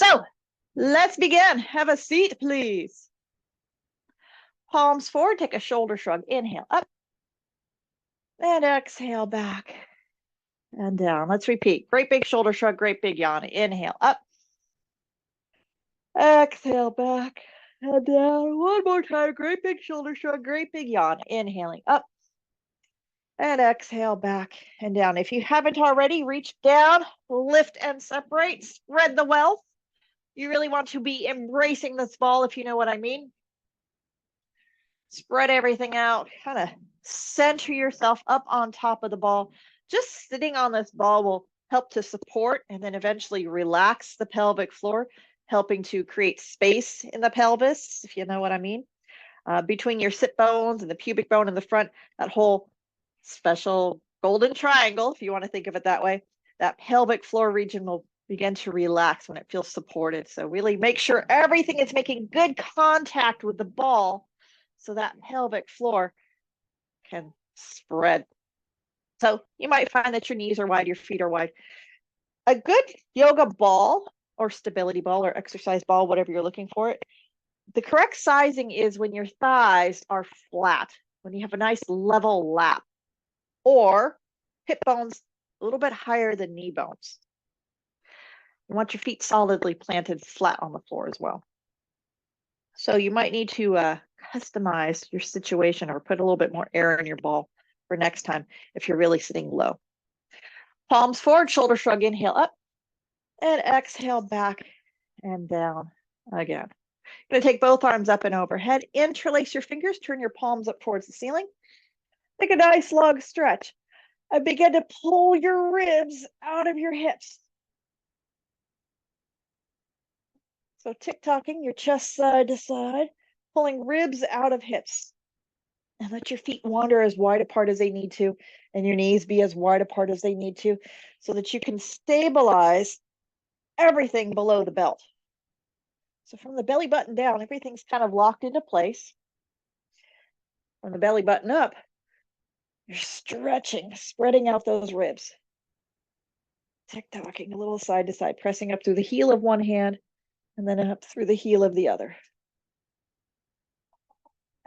So let's begin. Have a seat, please. Palms forward, take a shoulder shrug. Inhale up and exhale back and down. Let's repeat. Great big shoulder shrug, great big yawn. Inhale up, exhale back and down. One more time. Great big shoulder shrug, great big yawn. Inhaling up and exhale back and down. If you haven't already, reach down, lift and separate, spread the wealth. You really want to be embracing this ball, if you know what I mean. Spread everything out, kind of center yourself up on top of the ball. Just sitting on this ball will help to support and then eventually relax the pelvic floor, helping to create space in the pelvis, if you know what I mean. Between your sit bones and the pubic bone in the front, that whole special golden triangle, if you want to think of it that way, that pelvic floor region will begin to relax when it feels supported. So really make sure everything is making good contact with the ball so that pelvic floor can spread. So you might find that your knees are wide, your feet are wide. A good yoga ball or stability ball or exercise ball, whatever you're looking for it, the correct sizing is when your thighs are flat, when you have a nice level lap, or hip bones a little bit higher than knee bones. You want your feet solidly planted flat on the floor as well. So you might need to customize your situation or put a little bit more air in your ball for next time if you're really sitting low. Palms forward, shoulder shrug, inhale up, and exhale back and down again. You're going to take both arms up and overhead, interlace your fingers, turn your palms up towards the ceiling. Take a nice long stretch and begin to pull your ribs out of your hips. So tick-tocking your chest side to side, pulling ribs out of hips. And let your feet wander as wide apart as they need to, and your knees be as wide apart as they need to, so that you can stabilize everything below the belt. So from the belly button down, everything's kind of locked into place. From the belly button up, you're stretching, spreading out those ribs. Tick-tocking a little side to side, pressing up through the heel of one hand and then up through the heel of the other.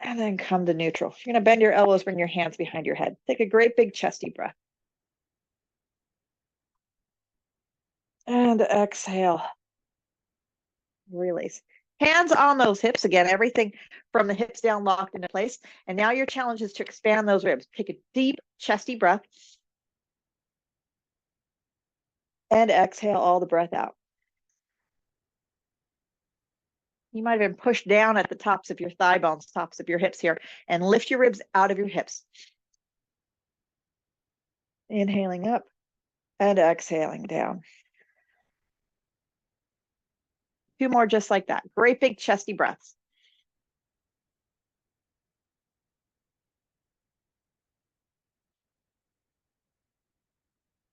And then come to neutral. You're going to bend your elbows, bring your hands behind your head. Take a great big chesty breath. And exhale. Release. Hands on those hips again, everything from the hips down locked into place. And now your challenge is to expand those ribs. Take a deep chesty breath. And exhale all the breath out. You might have been pushed down at the tops of your thigh bones, tops of your hips here, and lift your ribs out of your hips. Inhaling up and exhaling down. Two more just like that. Great big chesty breaths.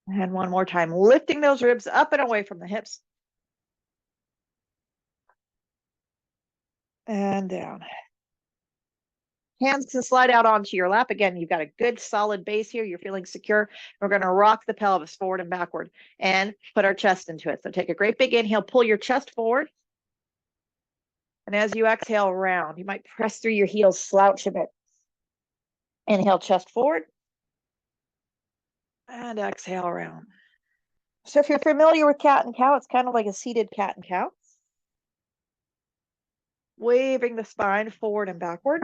And one more time, lifting those ribs up and away from the hips. And down. Hands can slide out onto your lap. Again, you've got a good solid base here. You're feeling secure. We're going to rock the pelvis forward and backward and put our chest into it. So take a great big inhale, pull your chest forward. And as you exhale, round. You might press through your heels, slouch a bit. Inhale, chest forward. And exhale, round. So if you're familiar with cat and cow, it's kind of like a seated cat and cow. Waving the spine forward and backward.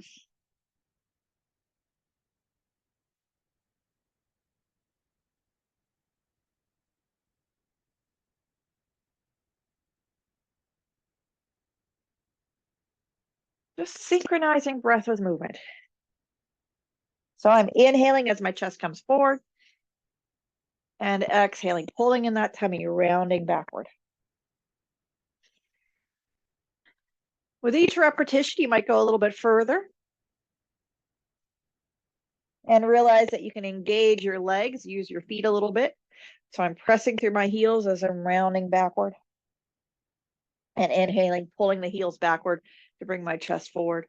Just synchronizing breath with movement. So I'm inhaling as my chest comes forward and exhaling, pulling in that tummy, rounding backward. With each repetition, you might go a little bit further and realize that you can engage your legs, use your feet a little bit. So I'm pressing through my heels as I'm rounding backward and inhaling, pulling the heels backward to bring my chest forward.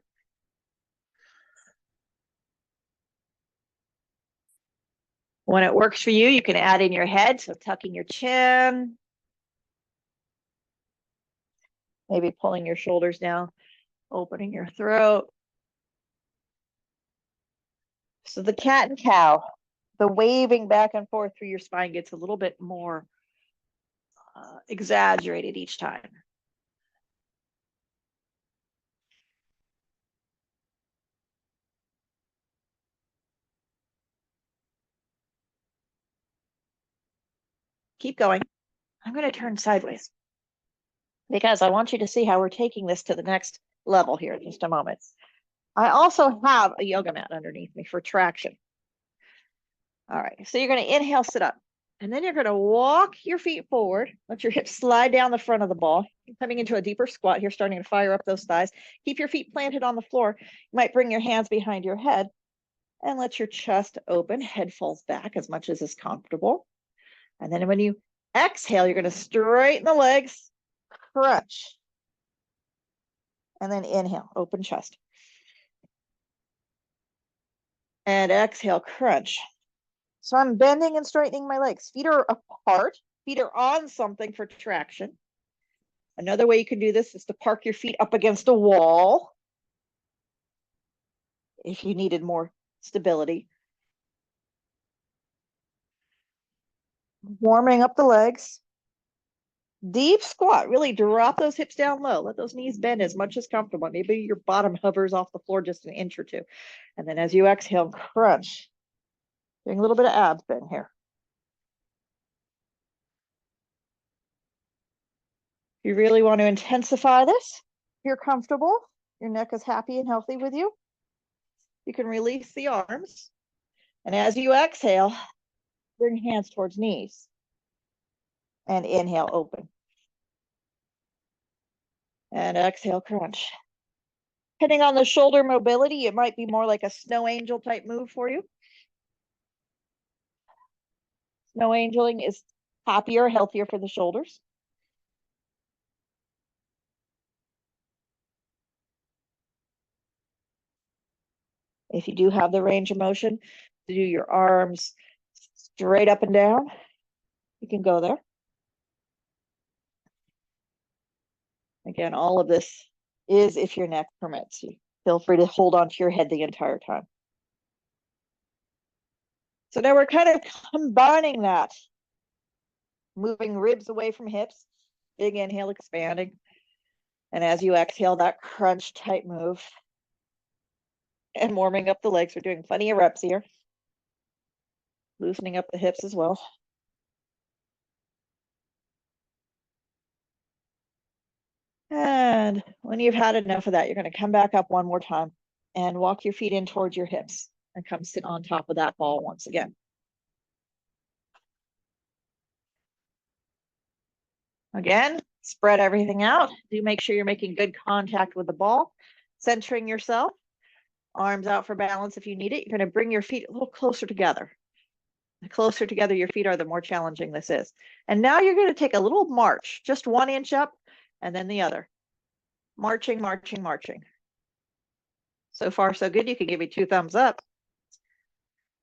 When it works for you, you can add in your head, so tucking your chin. Maybe pulling your shoulders down, opening your throat. So the cat and cow, the waving back and forth through your spine gets a little bit more exaggerated each time. Keep going. I'm going to turn sideways because I want you to see how we're taking this to the next level here in just a moment. I also have a yoga mat underneath me for traction. All right, so you're going to inhale, sit up, and then you're going to walk your feet forward. Let your hips slide down the front of the ball. You're coming into a deeper squat here, starting to fire up those thighs. Keep your feet planted on the floor. You might bring your hands behind your head and let your chest open. Head falls back as much as is comfortable. And then when you exhale, you're going to straighten the legs, crunch, and then inhale, open chest. And exhale, crunch. So I'm bending and straightening my legs. Feet are apart. Feet are on something for traction. Another way you can do this is to park your feet up against a wall if you needed more stability. Warming up the legs. Deep squat. Really drop those hips down low. Let those knees bend as much as comfortable. Maybe your bottom hovers off the floor just an inch or two. And then as you exhale, crunch. Doing a little bit of abs bend here. If you really want to intensify this, if you're comfortable, your neck is happy and healthy with you, you can release the arms. And as you exhale, bring hands towards knees. And inhale, open. And exhale, crunch. Depending on the shoulder mobility, it might be more like a snow angel type move for you. Snow angeling is happier, healthier for the shoulders. If you do have the range of motion to do your arms straight up and down, you can go there. Again, all of this is if your neck permits you. Feel free to hold onto your head the entire time. So now we're kind of combining that, moving ribs away from hips, big inhale, expanding. And as you exhale, that crunch type move and warming up the legs. We're doing plenty of reps here. Loosening up the hips as well. And when you've had enough of that, you're going to come back up one more time and walk your feet in towards your hips and come sit on top of that ball once again. Again, spread everything out. Do make sure you're making good contact with the ball, centering yourself, arms out for balance if you need it. You're going to bring your feet a little closer together. The closer together your feet are, the more challenging this is. And now you're going to take a little march, just 1 inch up and then the other. Marching, marching, marching. So far, so good. You can give me 2 thumbs up.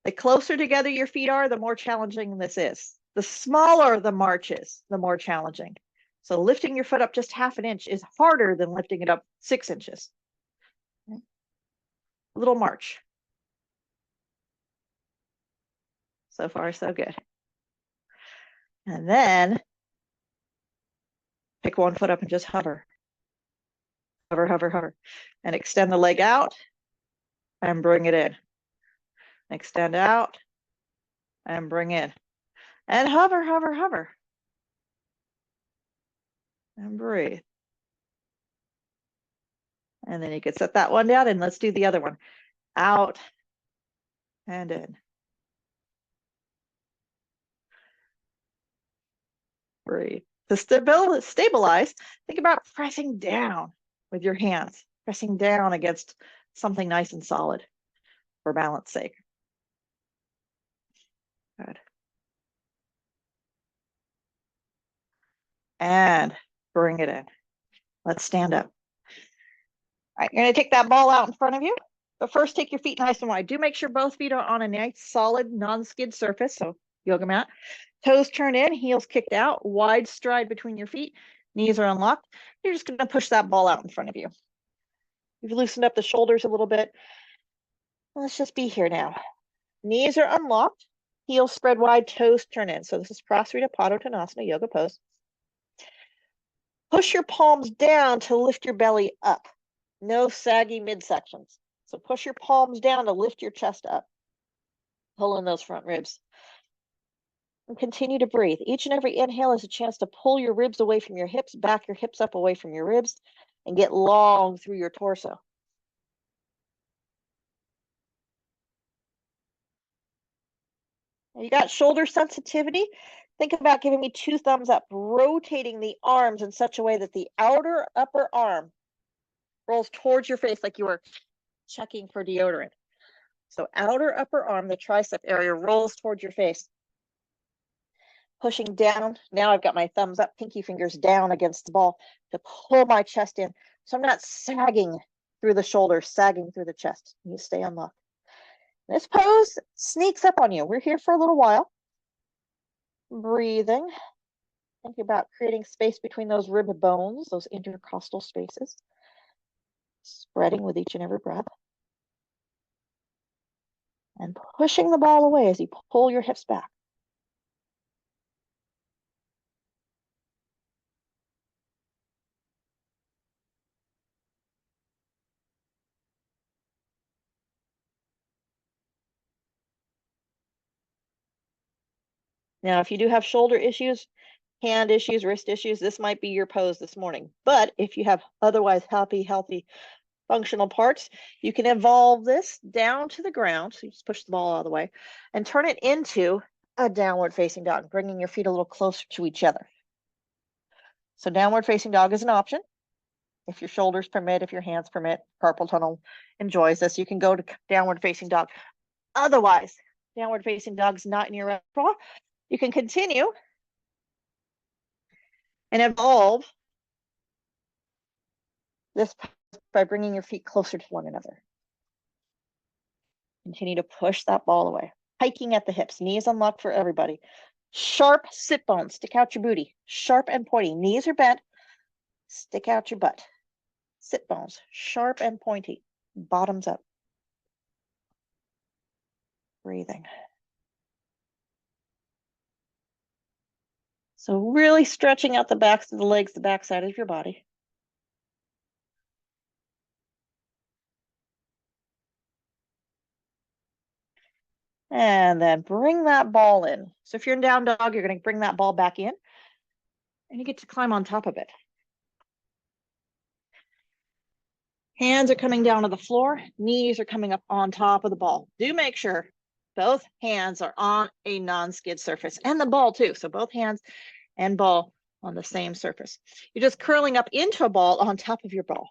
The closer together your feet are, the more challenging this is. The smaller the march is, the more challenging. So lifting your foot up just 1/2 inch is harder than lifting it up 6 inches. Okay. A little march. So far, so good. And then pick 1 foot up and just hover. Hover, hover, hover. And extend the leg out and bring it in. Extend out and bring in. And hover, hover, hover. And breathe. And then you can set that one down and let's do the other one. Out and in. Breathe. To stabilize, think about pressing down with your hands, pressing down against something nice and solid for balance sake. Good. And bring it in. Let's stand up. All right, you're going to take that ball out in front of you. But first, take your feet nice and wide. Do make sure both feet are on a nice, solid, non-skid surface. So yoga mat. Toes turn in, heels kicked out, wide stride between your feet. Knees are unlocked. You're just going to push that ball out in front of you. You've loosened up the shoulders a little bit. Let's just be here now. Knees are unlocked. Heels spread wide, toes turn in. So this is Prasarita Padottanasana yoga pose. Push your palms down to lift your belly up. No saggy midsections. So push your palms down to lift your chest up. Pull in those front ribs. And continue to breathe. Each and every inhale is a chance to pull your ribs away from your hips, back your hips up away from your ribs, and get long through your torso. You got shoulder sensitivity? Think about giving me 2 thumbs up, rotating the arms in such a way that the outer upper arm rolls towards your face like you were checking for deodorant. So outer upper arm, the tricep area, rolls towards your face. Pushing down. Now I've got my thumbs up, pinky fingers down against the ball to pull my chest in. So I'm not sagging through the shoulders, sagging through the chest. You stay unlocked. This pose sneaks up on you. We're here for a little while. Breathing. Think about creating space between those rib bones, those intercostal spaces. Spreading with each and every breath. And pushing the ball away as you pull your hips back. Now, if you do have shoulder issues, hand issues, wrist issues, this might be your pose this morning. But if you have otherwise healthy, functional parts, you can evolve this down to the ground. So you just push the ball out of the way and turn it into a downward facing dog, bringing your feet a little closer to each other. So downward facing dog is an option. If your shoulders permit, if your hands permit, carpal tunnel enjoys this, you can go to downward facing dog. Otherwise, downward facing dog is not in your repertoire. You can continue and evolve this by bringing your feet closer to one another. Continue to push that ball away. Hiking at the hips, knees unlocked for everybody. Sharp sit bones, stick out your booty. Sharp and pointy, knees are bent, stick out your butt. Sit bones, sharp and pointy, bottoms up. Breathing. So really stretching out the backs of the legs, the backside of your body. And then bring that ball in. So if you're in down dog, you're going to bring that ball back in and you get to climb on top of it. Hands are coming down to the floor. Knees are coming up on top of the ball. Do make sure both hands are on a non-skid surface and the ball too. So both hands and ball on the same surface. You're just curling up into a ball on top of your ball.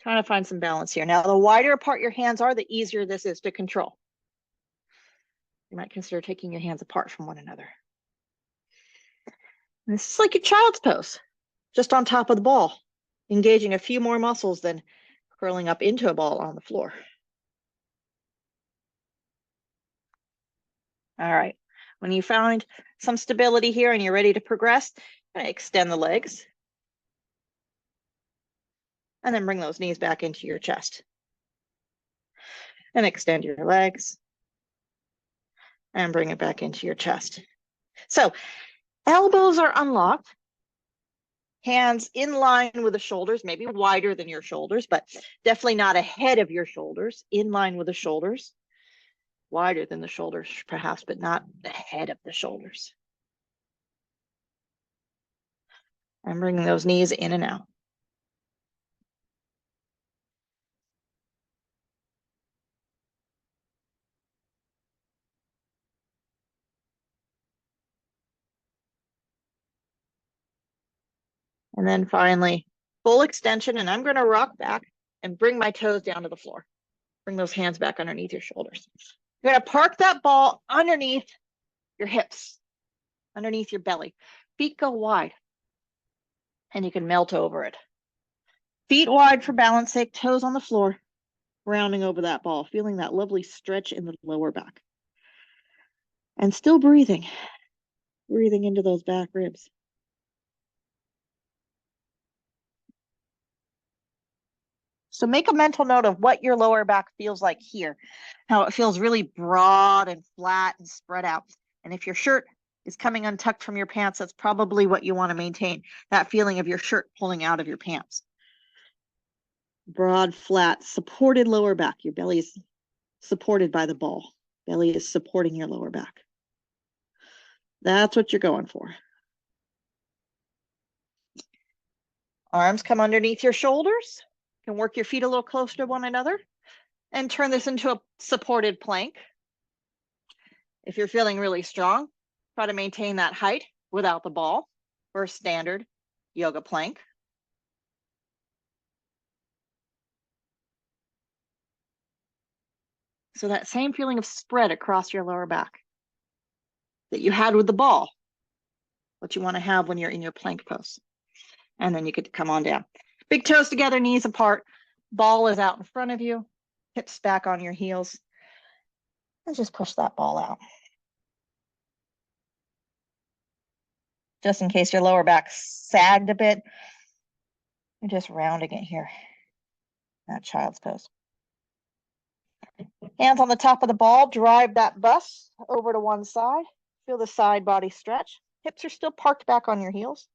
Trying to find some balance here. Now, the wider apart your hands are, the easier this is to control. You might consider taking your hands apart from one another. And this is like a child's pose, just on top of the ball, engaging a few more muscles than curling up into a ball on the floor. All right, when you find some stability here and you're ready to progress, extend the legs. And then bring those knees back into your chest. And extend your legs. And bring it back into your chest. So, elbows are unlocked. Hands in line with the shoulders, maybe wider than your shoulders, but definitely not ahead of your shoulders, in line with the shoulders. Wider than the shoulders, perhaps, but not ahead of the shoulders. And bringing those knees in and out. And then finally, full extension, and I'm going to rock back and bring my toes down to the floor. Bring those hands back underneath your shoulders. You're going to park that ball underneath your hips, underneath your belly. Feet go wide, and you can melt over it. Feet wide for balance sake, toes on the floor, rounding over that ball, feeling that lovely stretch in the lower back. And still breathing into those back ribs. So make a mental note of what your lower back feels like here, how it feels really broad and flat and spread out. And if your shirt is coming untucked from your pants, that's probably what you want to maintain, that feeling of your shirt pulling out of your pants. Broad, flat, supported lower back. Your belly is supported by the ball. Belly is supporting your lower back. That's what you're going for. Arms come underneath your shoulders. You can work your feet a little closer to one another and turn this into a supported plank. If you're feeling really strong, try to maintain that height without the ball for a standard yoga plank. So that same feeling of spread across your lower back that you had with the ball, what you want to have when you're in your plank pose. And then you could come on down. Big toes together, knees apart. Ball is out in front of you. Hips back on your heels. And just push that ball out. Just in case your lower back sagged a bit, you're just rounding it here. That child's pose. Hands on the top of the ball, drive that bust over to one side. Feel the side body stretch. Hips are still parked back on your heels.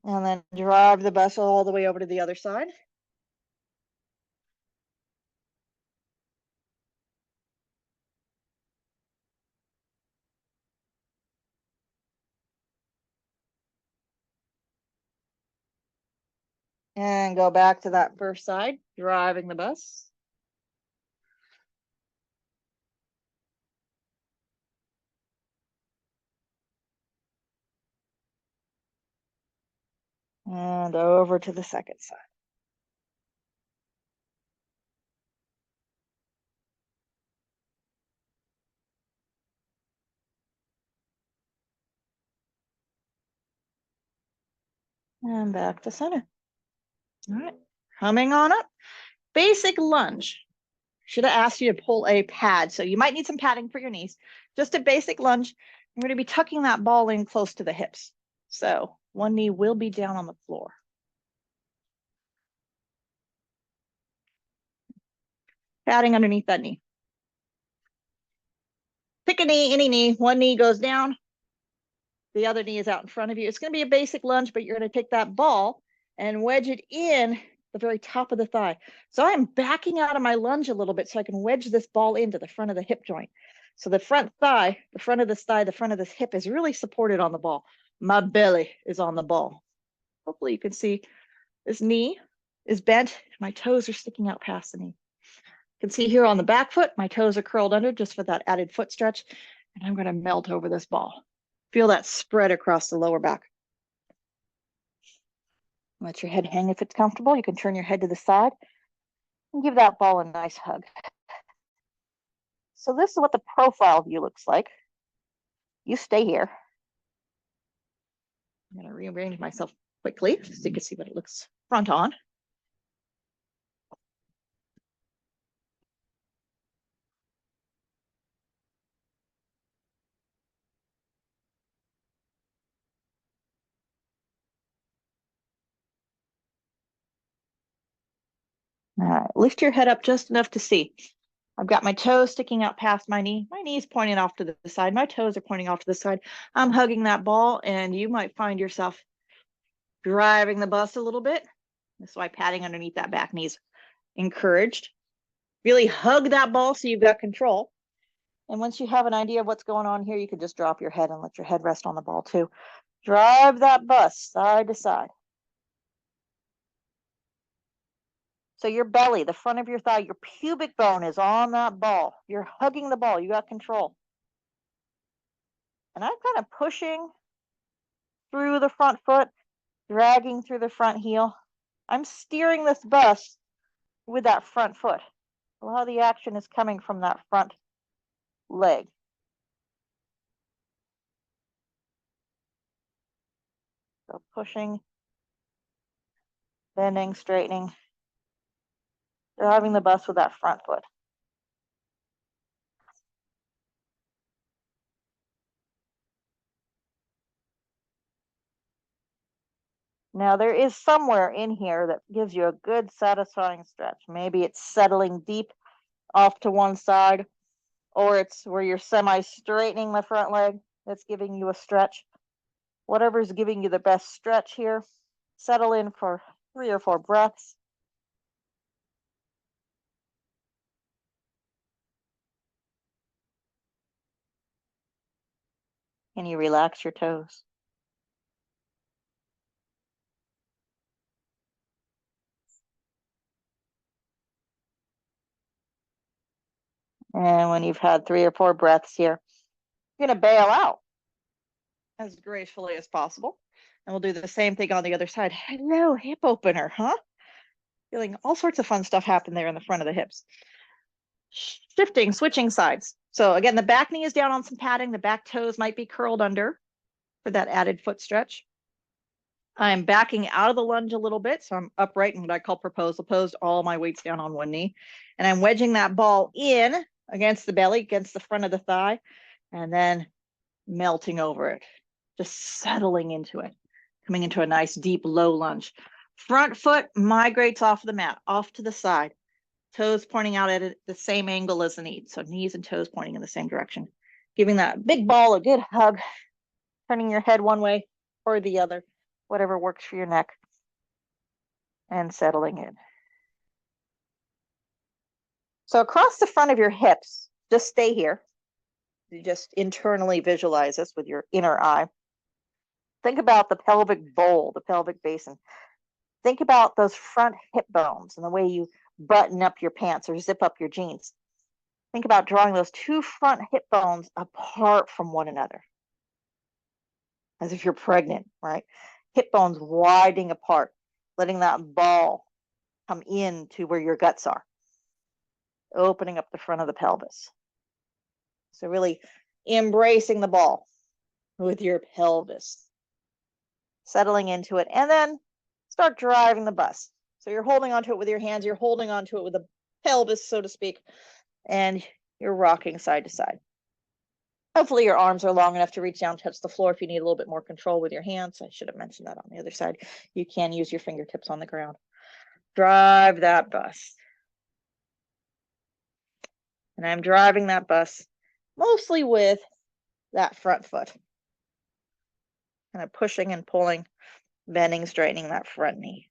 And then drive the bust all the way over to the other side. And go back to that first side, driving the bus. And over to the second side. And back to center. All right, coming on up. Basic lunge. Should have asked you to pull a pad. So you might need some padding for your knees. Just a basic lunge. I'm going to be tucking that ball in close to the hips. So one knee will be down on the floor. Padding underneath that knee. Pick a knee, any knee. One knee goes down. The other knee is out in front of you. It's going to be a basic lunge, but you're going to take that ball and wedge it in the very top of the thigh. So I'm backing out of my lunge a little bit so I can wedge this ball into the front of the hip joint. So the front thigh, the front of this thigh, the front of this hip is really supported on the ball. My belly is on the ball. Hopefully you can see this knee is bent. My toes are sticking out past the knee. You can see here on the back foot, my toes are curled under just for that added foot stretch. And I'm going to melt over this ball. Feel that spread across the lower back. Let your head hang if it's comfortable. You can turn your head to the side and give that ball a nice hug. So this is what the profile view looks like. You stay here. I'm going to rearrange myself quickly so you can see what it looks front on. All right, lift your head up just enough to see. I've got my toes sticking out past my knee. My knee's pointing off to the side. My toes are pointing off to the side. I'm hugging that ball, and you might find yourself driving the bust a little bit. That's why padding underneath that back knee is encouraged. Really hug that ball so you've got control. And once you have an idea of what's going on here, you can just drop your head and let your head rest on the ball too. Drive that bust side to side. So your belly, the front of your thigh, your pubic bone is on that ball. You're hugging the ball. You got control. And I'm kind of pushing through the front foot, dragging through the front heel. I'm steering this bust with that front foot. A lot of the action is coming from that front leg. So pushing, bending, straightening, driving the bust with that front foot. Now there is somewhere in here that gives you a good satisfying stretch. Maybe it's settling deep off to one side, or it's where you're semi-straightening the front leg that's giving you a stretch. Whatever's giving you the best stretch here, settle in for 3 or 4 breaths. And you relax your toes. And when you've had 3 or 4 breaths here, you're going to bail out as gracefully as possible. And we'll do the same thing on the other side. Hello, hip opener, huh? Feeling all sorts of fun stuff happen there in the front of the hips. Shifting, switching sides. So again, the back knee is down on some padding. The back toes might be curled under for that added foot stretch. I'm backing out of the lunge a little bit. So I'm upright in what I call proposal pose, all my weight's down on one knee. And I'm wedging that ball in against the belly, against the front of the thigh, and then melting over it, just settling into it, coming into a nice deep low lunge. Front foot migrates off the mat, off to the side, toes pointing out at the same angle as the knees. So knees and toes pointing in the same direction. Giving that big ball a good hug, turning your head one way or the other, whatever works for your neck, and settling in. So across the front of your hips, just stay here. You just internally visualize this with your inner eye. Think about the pelvic bowl, the pelvic basin. Think about those front hip bones and the way you button up your pants or zip up your jeans. Think about drawing those 2 front hip bones apart from one another, as if you're pregnant, right? Hip bones widening apart, letting that ball come in to where your guts are, opening up the front of the pelvis. So really embracing the ball with your pelvis, settling into it, and then start driving the bus. So you're holding onto it with your hands, you're holding onto it with the pelvis, so to speak, and you're rocking side to side. Hopefully your arms are long enough to reach down, touch the floor if you need a little bit more control with your hands. I should have mentioned that on the other side. You can use your fingertips on the ground. Drive that bus. And I'm driving that bus mostly with that front foot. Kind of pushing and pulling, bending, straightening that front knee.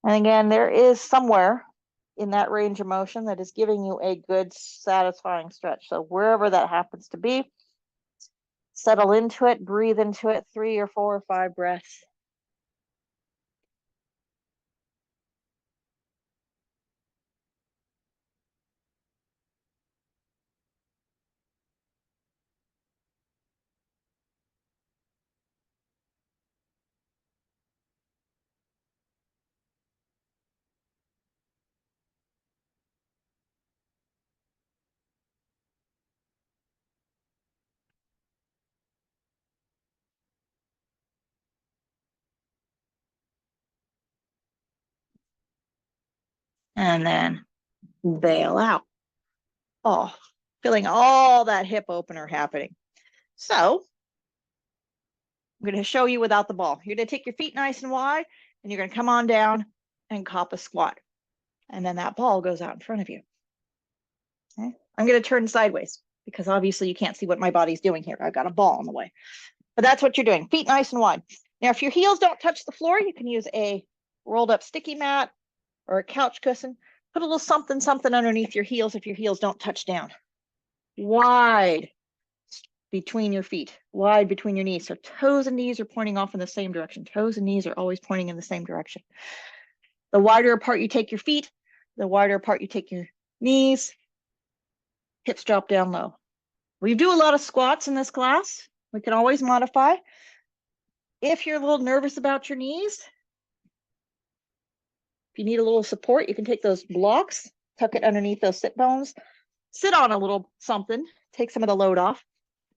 And again, there is somewhere in that range of motion that is giving you a good, satisfying stretch. So wherever that happens to be, settle into it, breathe into it, 3 or 4 or 5 breaths. And then bail out. Oh, feeling all that hip opener happening. So I'm going to show you without the ball. You're going to take your feet nice and wide, and you're going to come on down and cop a squat. And then that ball goes out in front of you. Okay? I'm going to turn sideways because obviously you can't see what my body's doing here. I've got a ball in the way. But that's what you're doing. Feet nice and wide. Now, if your heels don't touch the floor, you can use a rolled up sticky mat or a couch cushion. Put a little something, something underneath your heels if your heels don't touch down. Wide between your feet, wide between your knees. So toes and knees are pointing off in the same direction. Toes and knees are always pointing in the same direction. The wider apart you take your feet, the wider apart you take your knees, hips drop down low. We do a lot of squats in this class. We can always modify. If you're a little nervous about your knees, If you need a little support, you can take those blocks, tuck it underneath those sit bones, sit on a little something, take some of the load off.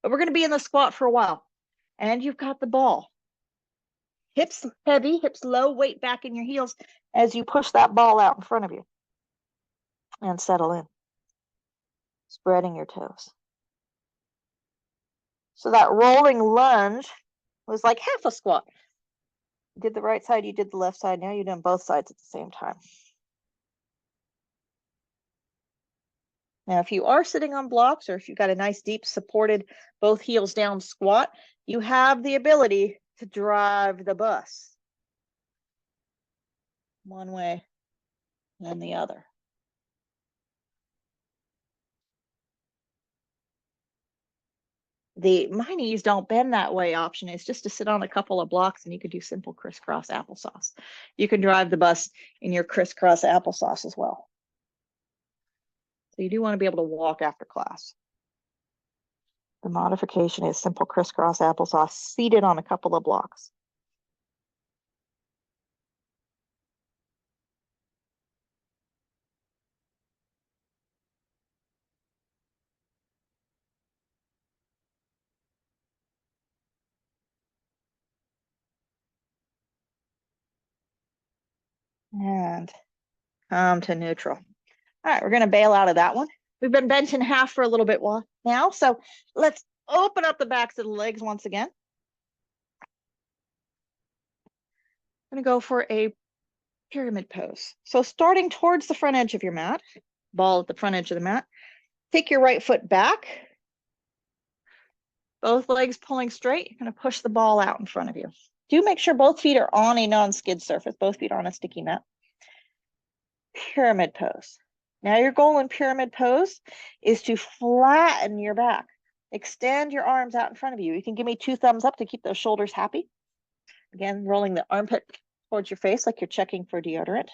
But we're going to be in the squat for a while. And you've got the ball. Hips heavy, hips low, weight back in your heels as you push that ball out in front of you. And settle in, spreading your toes. So that rolling lunge was like half a squat. You did the right side, you did the left side. Now you're doing both sides at the same time. Now, if you are sitting on blocks, or if you've got a nice deep supported both heels down squat, you have the ability to drive the bus one way and the other. The my knees don't bend that way option is just to sit on a couple of blocks and you could do simple crisscross applesauce. You can drive the bus in your crisscross applesauce as well. So you do want to be able to walk after class. The modification is simple crisscross applesauce seated on a couple of blocks. And come to neutral. All right, we're going to bail out of that one. We've been benching half for a little bit now, so let's open up the backs of the legs once again. I'm going to go for a pyramid pose. So starting towards the front edge of your mat, ball at the front edge of the mat, take your right foot back, both legs pulling straight. You're going to push the ball out in front of you. Do make sure both feet are on a non-skid surface, both feet are on a sticky mat. Pyramid pose. Now your goal in pyramid pose is to flatten your back. Extend your arms out in front of you. You can give me 2 thumbs up to keep those shoulders happy. Again, rolling the armpit towards your face like you're checking for deodorant.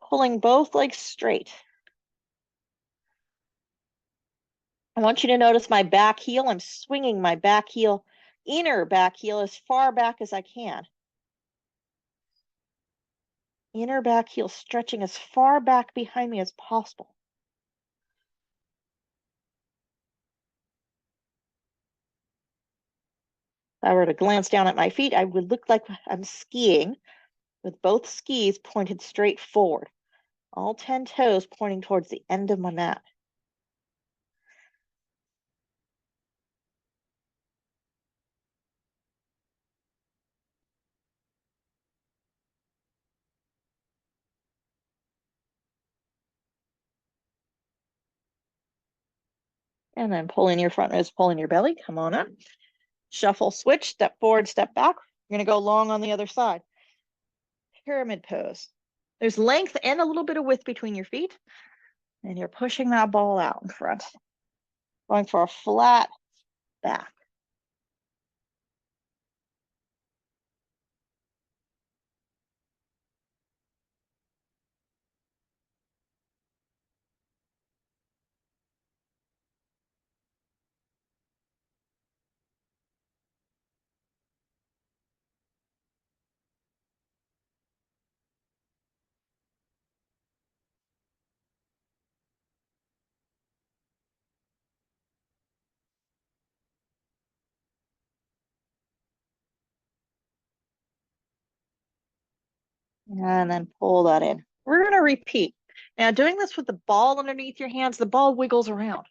Pulling both legs straight. I want you to notice my back heel. I'm swinging my back heel, inner back heel, as far back as I can. Inner back heel stretching as far back behind me as possible. If I were to glance down at my feet, I would look like I'm skiing with both skis pointed straight forward. All 10 toes pointing towards the end of my mat. And then pull in your front ribs, pull in your belly. Come on up. Shuffle, switch, step forward, step back. You're going to go long on the other side. Pyramid pose. There's length and a little bit of width between your feet. And you're pushing that ball out in front. Going for a flat back. And then pull that in. We're going to repeat. Now, doing this with the ball underneath your hands, the ball wiggles around.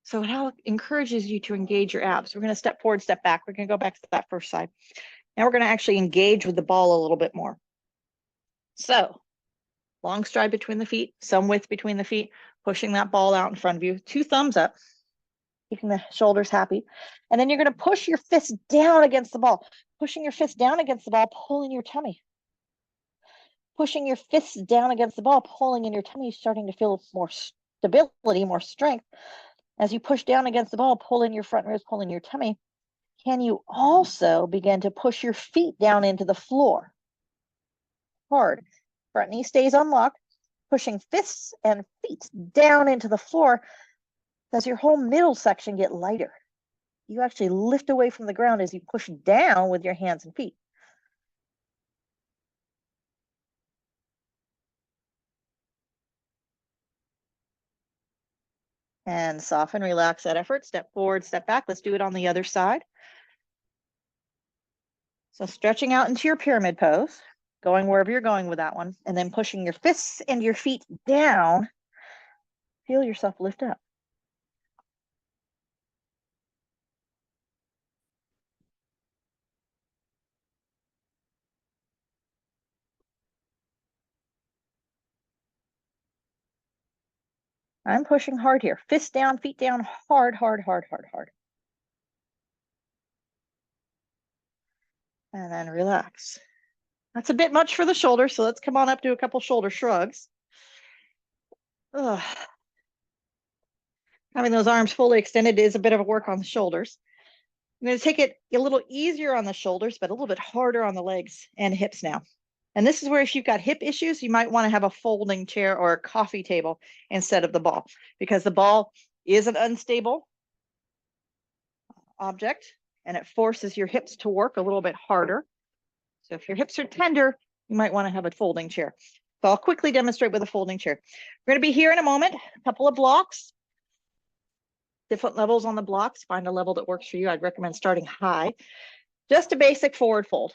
So it encourages you to engage your abs. We're going to step forward, step back. We're going to go back to that first side. Now we're going to actually engage with the ball a little bit more. So long stride between the feet, some width between the feet, pushing that ball out in front of you. 2 thumbs up, keeping the shoulders happy. And then you're going to push your fist down against the ball. Pushing your fist down against the ball, pulling your tummy. Pushing your fists down against the ball, pulling in your tummy, starting to feel more stability, more strength. As you push down against the ball, pull in your front ribs, pull in your tummy. Can you also begin to push your feet down into the floor? Hard. Front knee stays unlocked, pushing fists and feet down into the floor. Does your whole middle section get lighter? You actually lift away from the ground as you push down with your hands and feet. And soften, relax that effort. Step forward, step back. Let's do it on the other side. So stretching out into your pyramid pose, going wherever you're going with that one, and then pushing your fists and your feet down. Feel yourself lift up. I'm pushing hard here. Fists down, feet down, hard, hard, hard, hard, hard. And then relax. That's a bit much for the shoulders, so let's come on up to a couple shoulder shrugs. Ugh. Having those arms fully extended is a bit of a work on the shoulders. I'm going to take it a little easier on the shoulders, but a little bit harder on the legs and hips now. And this is where if you've got hip issues, you might want to have a folding chair or a coffee table instead of the ball, because the ball is an unstable object and it forces your hips to work a little bit harder. So if your hips are tender, you might want to have a folding chair. So I'll quickly demonstrate with a folding chair. We're going to be here in a moment, a couple of blocks, different levels on the blocks. Find a level that works for you. I'd recommend starting high. Just a basic forward fold.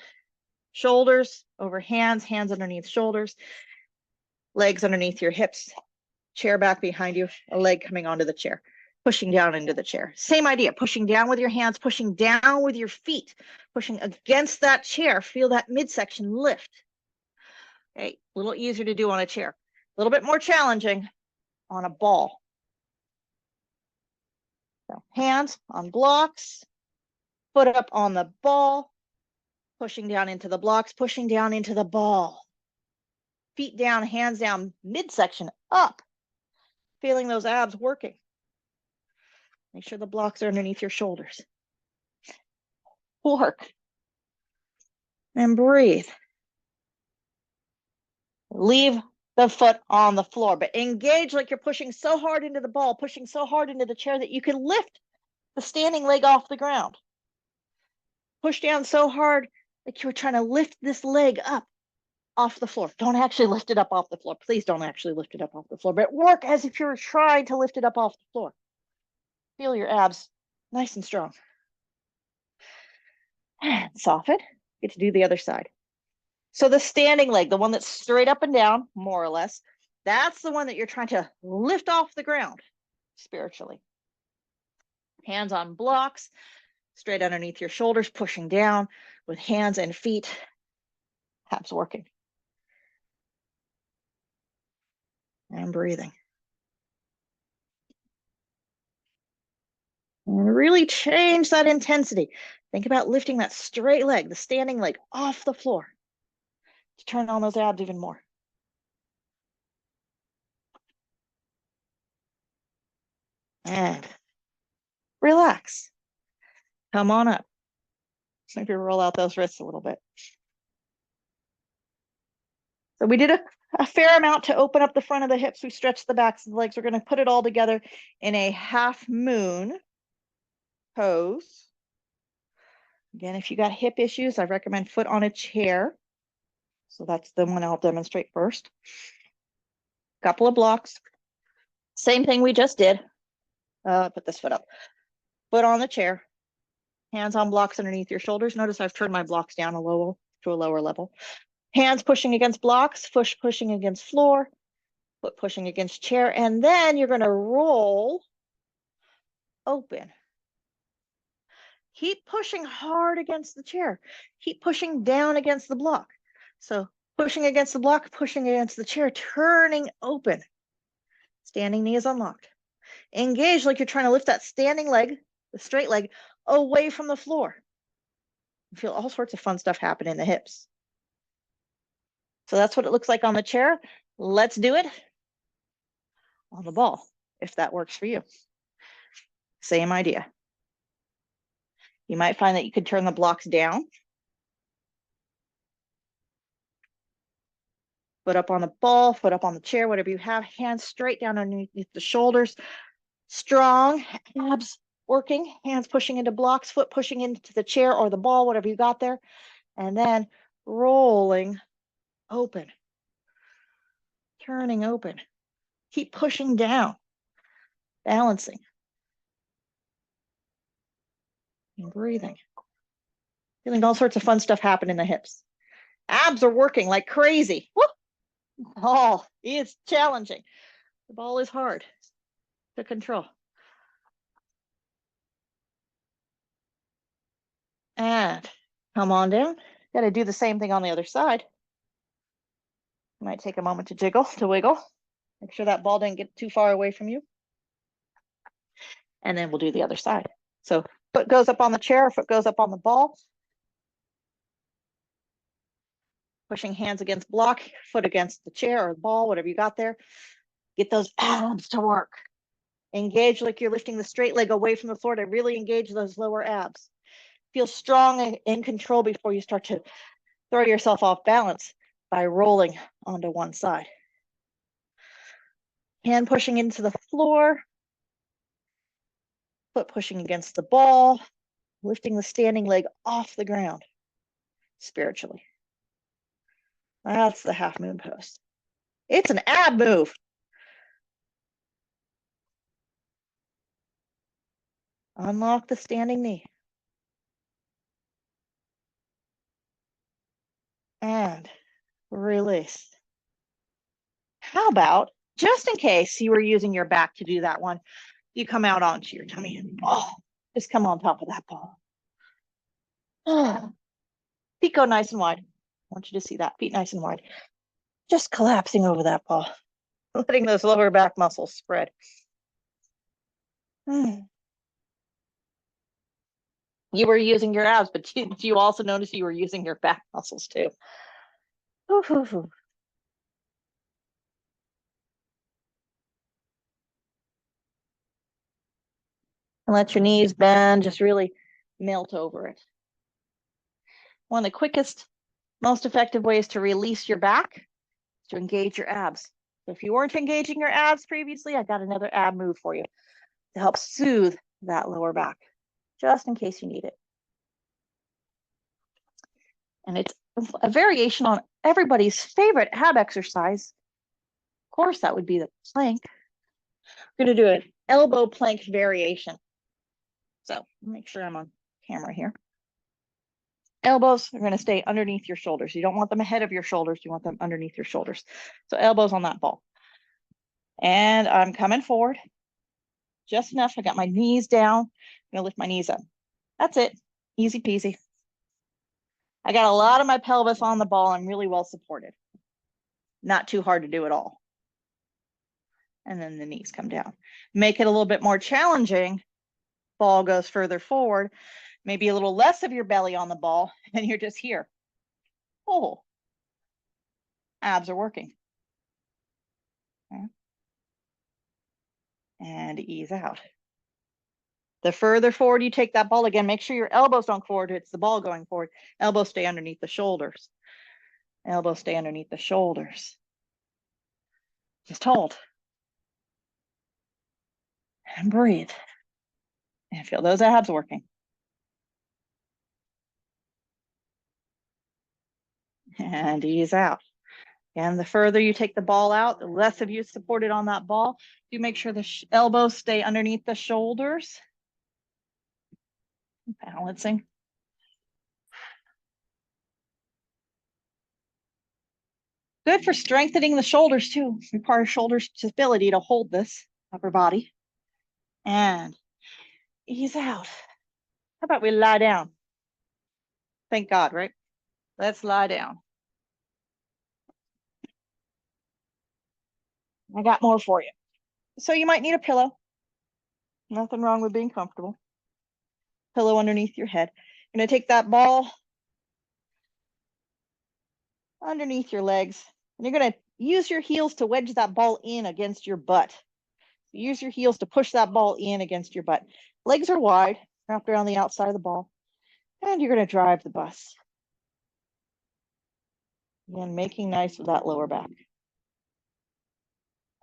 Shoulders over hands, hands underneath shoulders, legs underneath your hips, chair back behind you, a leg coming onto the chair, pushing down into the chair. Same idea, pushing down with your hands, pushing down with your feet, pushing against that chair. Feel that midsection lift. Okay, a little easier to do on a chair, a little bit more challenging on a ball. So hands on blocks, foot up on the ball, pushing down into the blocks, pushing down into the ball. Feet down, hands down, midsection up. Feeling those abs working. Make sure the blocks are underneath your shoulders. Work. And breathe. Leave the foot on the floor, but engage like you're pushing so hard into the ball, pushing so hard into the chair that you can lift the standing leg off the ground. Push down so hard like you're trying to lift this leg up off the floor. Don't actually lift it up off the floor. Please don't actually lift it up off the floor, but work as if you're trying to lift it up off the floor. Feel your abs nice and strong. And soften. Get to do the other side. So the standing leg, the one that's straight up and down, more or less, that's the one that you're trying to lift off the ground spiritually. Hands on blocks, straight underneath your shoulders, pushing down with hands and feet, abs working. And breathing. And really change that intensity. Think about lifting that straight leg, the standing leg, off the floor to turn on those abs even more. And relax. Come on up. Maybe roll out those wrists a little bit. So we did a fair amount to open up the front of the hips. We stretched the backs of the legs. We're going to put it all together in a half moon pose. Again, if you got hip issues, I recommend foot on a chair. So that's the one I'll demonstrate first. Couple of blocks. Same thing we just did. Put this foot up. Foot on the chair. Hands on blocks underneath your shoulders. Notice I've turned my blocks down to a lower level. Hands pushing against blocks, pushing against floor, foot pushing against chair, and then you're going to roll open. Keep pushing hard against the chair. Keep pushing down against the block. So pushing against the block, pushing against the chair, turning open. Standing knee is unlocked. Engage like you're trying to lift that standing leg, the straight leg, away from the floor. You feel all sorts of fun stuff happen in the hips. So that's what it looks like on the chair. Let's do it on the ball, if that works for you. Same idea. You might find that you could turn the blocks down. Foot up on the ball, foot up on the chair, whatever you have. Hands straight down underneath the shoulders. Strong, abs working, hands pushing into blocks, foot pushing into the chair or the ball, whatever you got there. And then rolling open. Turning open. Keep pushing down. balancing and breathing. Feeling all sorts of fun stuff happen in the hips. Abs are working like crazy. Woo! Oh, it's challenging. The ball is hard to control. And come on down. Got to do the same thing on the other side. You might take a moment to wiggle. Make sure that ball didn't get too far away from you. And then we'll do the other side. So foot goes up on the chair, foot goes up on the ball. Pushing hands against block, foot against the chair or the ball, whatever you got there. Get those abs to work. Engage like you're lifting the straight leg away from the floor to really engage those lower abs. Feel strong and in control before you start to throw yourself off balance by rolling onto one side. Hand pushing into the floor, foot pushing against the ball, lifting the standing leg off the ground spiritually. That's the half moon pose. It's an ab move. Unlock the standing knee. And release. How about, just in case you were using your back to do that one, you come out onto your tummy and just come on top of that ball. Feet go nice and wide. I want you to see that. Feet nice and wide. Just collapsing over that ball. Letting those lower back muscles spread. You were using your abs, but you also notice you were using your back muscles too. And let your knees bend, just really melt over it. One of the quickest, most effective ways to release your back is to engage your abs. So if you weren't engaging your abs previously, I got another ab move for you to help soothe that lower back, just in case you need it. And it's a variation on everybody's favorite ab exercise. Of course, that would be the plank. We're going to do an elbow plank variation. So make sure I'm on camera here. Elbows are going to stay underneath your shoulders. You don't want them ahead of your shoulders. You want them underneath your shoulders. So elbows on that ball. And I'm coming forward just enough. I got my knees down. I'm going to lift my knees up. That's it. Easy peasy. I got a lot of my pelvis on the ball. I'm really well supported. Not too hard to do at all. And then the knees come down. Make it a little bit more challenging. Ball goes further forward. Maybe a little less of your belly on the ball, and you're just here. Oh, abs are working. Okay. And ease out. The further forward you take that ball, again, make sure your elbows don't go forward. It's the ball going forward. Elbows stay underneath the shoulders. Elbows stay underneath the shoulders. Just hold. And breathe. And feel those abs working. And ease out. And the further you take the ball out, the less of you supported on that ball. You make sure the elbows stay underneath the shoulders. Balancing. Good for strengthening the shoulders too. Requires shoulder stability to hold this upper body. And ease out. How about we lie down? Thank God, right? Let's lie down. I got more for you. So you might need a pillow. Nothing wrong with being comfortable. Pillow underneath your head. You're going to take that ball underneath your legs, and you're going to use your heels to wedge that ball in against your butt. Use your heels to push that ball in against your butt. Legs are wide, wrapped around the outside of the ball, and you're going to drive the bus. Again, making nice with that lower back.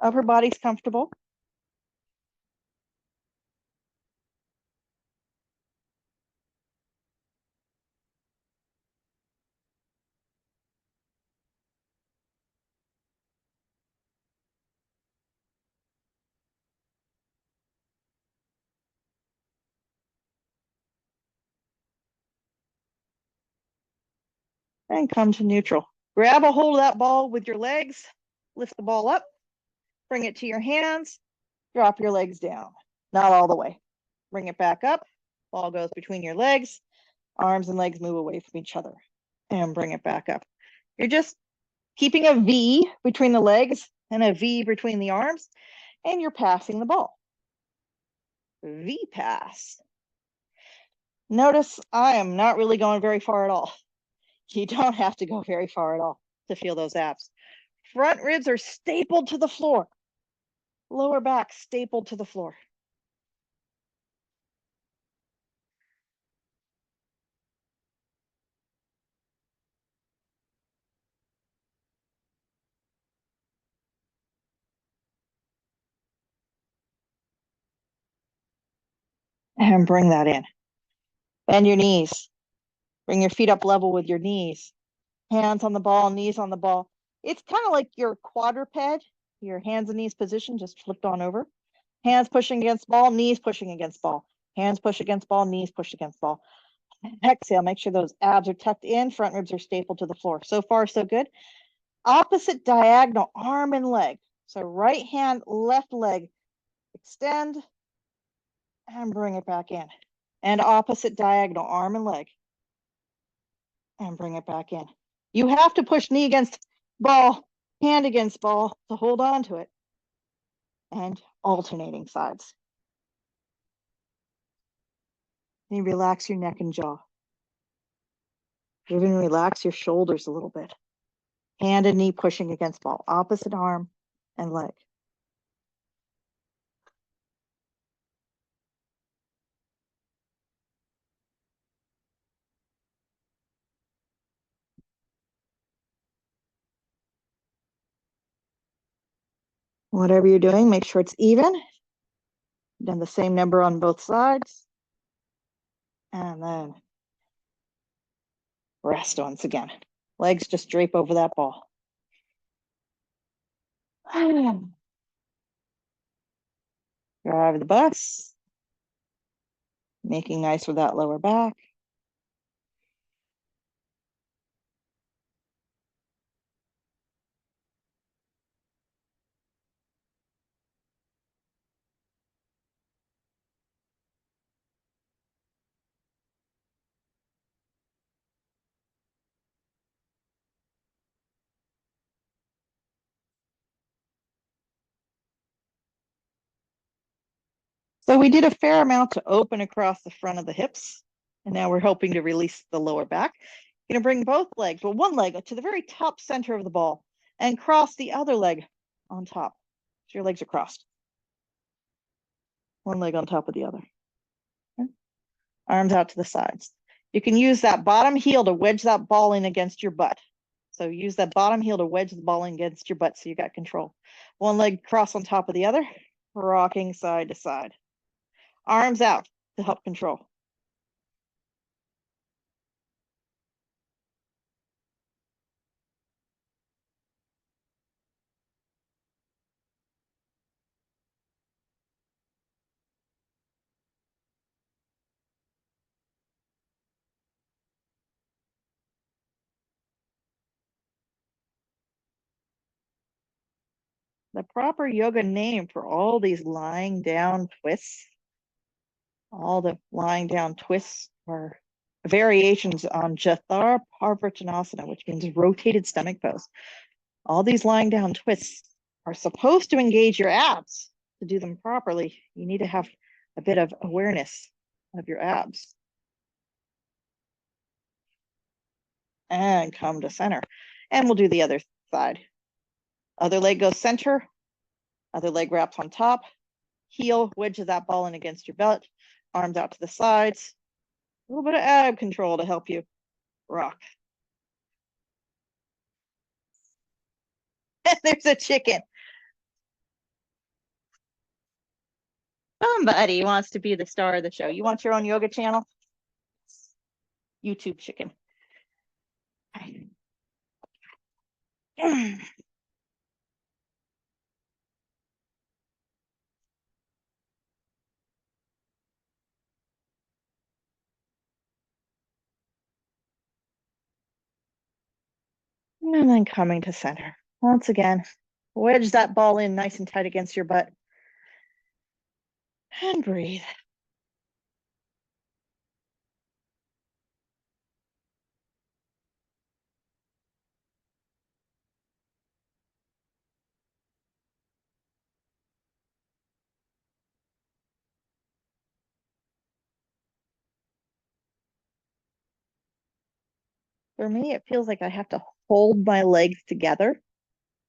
Upper body's comfortable. and come to neutral. Grab a hold of that ball with your legs, lift the ball up, bring it to your hands, drop your legs down. Not all the way. Bring it back up, ball goes between your legs, arms and legs move away from each other, and bring it back up. You're just keeping a V between the legs and a V between the arms, and you're passing the ball. V pass. Notice I am not really going very far at all. You don't have to go very far at all to feel those abs. Front ribs are stapled to the floor. Lower back stapled to the floor. And bring that in. Bend your knees. Bring your feet up level with your knees. Hands on the ball, knees on the ball. It's kind of like your quadruped, your hands and knees position, just flipped on over. Hands pushing against ball, knees pushing against ball. Hands push against ball, knees push against ball. Exhale, make sure those abs are tucked in, front ribs are stapled to the floor. So far, so good. Opposite diagonal, arm and leg. So right hand, left leg, extend and bring it back in. And opposite diagonal, arm and leg, and bring it back in. You have to push knee against ball, hand against ball to hold on to it. And alternating sides. And you relax your neck and jaw. Even relax your shoulders a little bit. Hand and knee pushing against ball, opposite arm and leg. Whatever you're doing, make sure it's even. Then the same number on both sides. And then rest once again. Legs just drape over that ball. Drive the bus. Making nice with that lower back. So we did a fair amount to open across the front of the hips. And now we're hoping to release the lower back. You're gonna bring both legs, well, one leg to the very top center of the ball and cross the other leg on top. So your legs are crossed. One leg on top of the other. Okay. Arms out to the sides. You can use that bottom heel to wedge that ball in against your butt. So use that bottom heel to wedge the ball in against your butt so you got control. One leg cross on top of the other, rocking side to side. Arms out to help control. The proper yoga name for all these lying down twists, all the lying down twists are variations on Jathara Parvartanasana, which means rotated stomach pose. All these lying down twists are supposed to engage your abs. To do them properly, you need to have a bit of awareness of your abs. And come to center. And we'll do the other side. Other leg goes center, other leg wraps on top, heel wedges that ball in against your butt, arms out to the sides, a little bit of ab control to help you rock. There's a chicken. Somebody wants to be the star of the show. You want your own yoga channel? YouTube chicken. And then coming to center. Once again, wedge that ball in nice and tight against your butt. And breathe. For me, it feels like I have to hold my legs together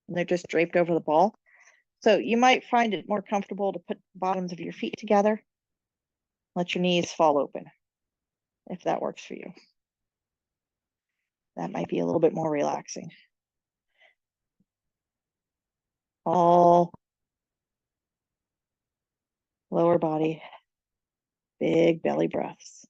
and they're just draped over the ball. So you might find it more comfortable to put the bottoms of your feet together. Let your knees fall open if that works for you. That might be a little bit more relaxing. All lower body, big belly breaths.